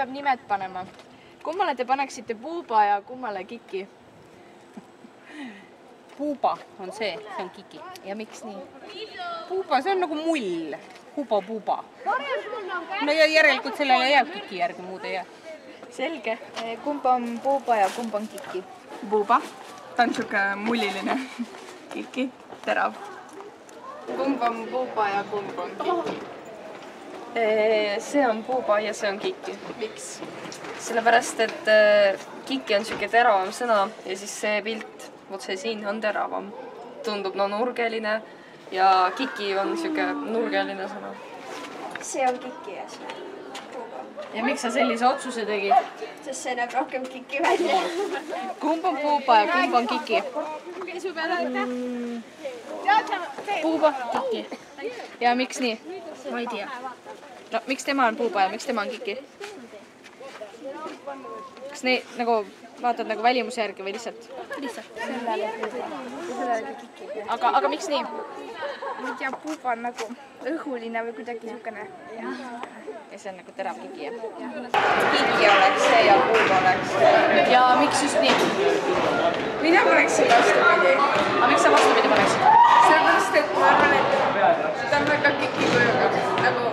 peab nimed panema. Kummale te paneksite Puuba ja kummale Kiki? Puuba on see on Kiki. Ja miks nii? Puuba, see on nagu mull. Puuba. No ja järelikult sellele jääb Kiki järgi, muud ei jää. Selge. Kumb on Puuba ja kumb on Kiki? Puuba. Ta on siuke mulliline. Kiki, terav. Kumb on Puuba ja kumb on Kiki? See on Puuba ja see on Kiki. Miks? Sellepärast, et Kiki on siuke teravam sõna ja siis see pilt, vot see siin on teravam. Tundub nurgeline ja Kiki on siuke nurgeline sõna. See on Kiki ja see on Puuba. Ja miks sa sellise otsuse tegid? Sest see näeb rohkem Kiki välja. Kumb on Puuba ja kumb on Kiki? Puuba, Kiki. Ja miks nii? Ma ei tea. No miks tema on Puuba ja miks tema on Kiki? Kas neid nagu vaatad nagu välimuse järgi või lihtsalt? Lihtsalt. Sellele Puuba. Ja sellele Kiki. Aga miks nii? Ma ei tea, Puuba on nagu õhuline või kuidagi niisugune. Ja see on nagu terav Kiki, jah? Kiki oleks see ja Puuba oleks see. Ja miks just nii? Mina paneksin vastupidi. Aga miks sa vastupidi paneksid? Sellepärast, et ma arvan, et ta on väga Kiki kujuga. Nagu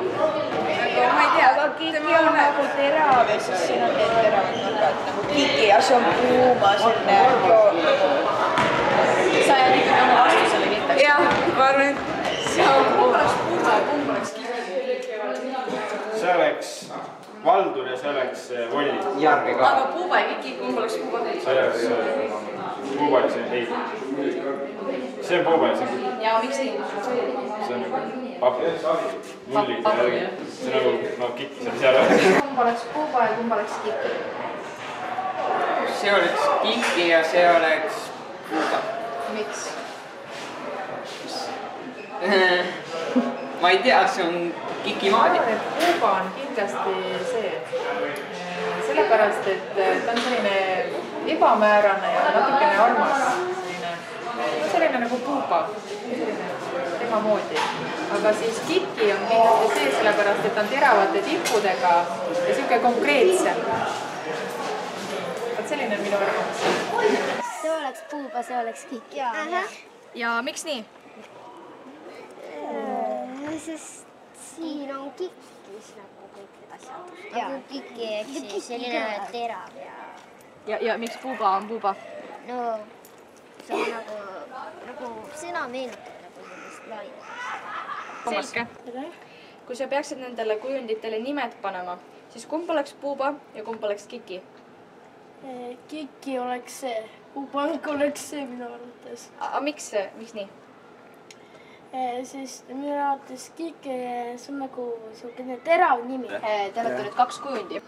ma ei tea. Aga Kiki on nagu terav ja siis siin on need teravad nurgad. Nagu Kiki ja see on Puuba selline joon. Sa jääd ikkagi oma vastusele kindlaks. Jah, ma arvan, et see on Puuba ja kumb oleks Kiki? See oleks Valdur ja see oleks Volli. Aga Puuba ja Kiki, kumb oleks Puuba? See oleks Puuba ja see on Heidi. See on Puuba ja see on Kiki. Ja miks nii? See on nagu papu. Mullid ja järgi. See on nagu Kiki seal seal. Kumb oleks Puuba ja kumb oleks Kiki? See oleks Kiki ja see oleks Puuba. Miks? Ma ei tea, see on Kiki maadi. Puuba on kindlasti see, sellepärast, et ta on selline ebamäärane ja natukene armas. Selline nagu Puuba, tema moodi. Aga siis Kiki on kindlasti see, sellepärast, et ta on teravate tippudega ja siuke konkreetsem. Selline on minu arvamus. See oleks Puuba, see oleks Kiki. Ja miks nii? Sest siin on Kikis nagu kõik need asjad. Nagu Kiki, eks siis selline terav ja... Ja miks Puuba on Puuba? No, see on nagu sõna meenutab nagu sellist lainest. Selge. Kui sa peaksid nendele kujunditele nimed panema, siis kumb oleks Puuba ja kumb oleks Kiki? Kiki oleks see, Puuba oleks see minu arvates. Aga miks nii? Sest minu arvates Kiki, see on nagu selline terav nimi. Te olete nüüd 2 kujundi.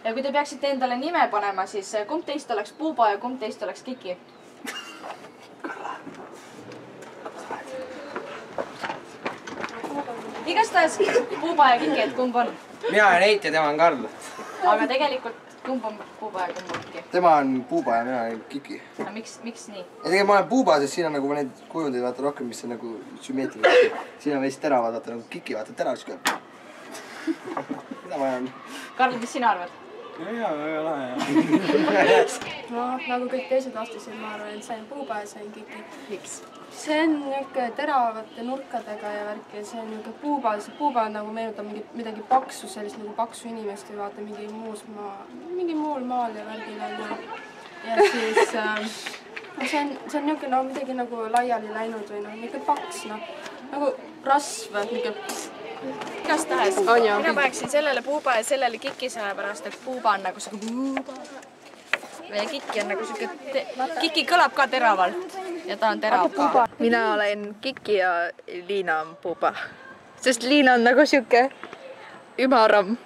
Ja kui te peaksite endale nime panema, siis kumb teist oleks Puuba ja kumb teist oleks Kiki? Igastahes Puuba ja Kiki, et kumb on? Mina olen Heit ja tema on Karl. Aga tegelikult kumb on Puuba ja kumb on Kiki? Tema on Puuba ja mina olen Kiki. Aga miks nii? Ja tegelikult ma olen Puuba, sest siin on nagu need kujundid vaata rohkem, mis on nagu sümmeetrilised. Siin on veist teravad, vaata nagu Kiki, vaata terav siuke. Mida ma olen? Karl, mis sina arvad? Jaa, väga lahe. No, nagu kõik teised vastasid, ma arvan, et see on Puuba ja see on Kiki. Miks? See on niisugune teravate nurkadega ja värki. See on niisugune Puuba, see Puuba nagu meenutab midagi paksu, sellist nagu paksu inimest või vaata mingi muul maal ja värgil on. Ja siis see on niisugune no, midagi nagu laiali läinud või noh, niisugune paks, noh, nagu rasv, niisugune. Igastahes, mina paneksin sellele Puuba ja sellele Kiki sellepärast, et Puuba on nagu siuke Puuba. Ja Kiki on nagu siuke, Kiki kõlab ka teravalt ja ta on terav ka. mina olen Kiki ja Liina on Puuba. Sest Liina on nagu siuke ümaram.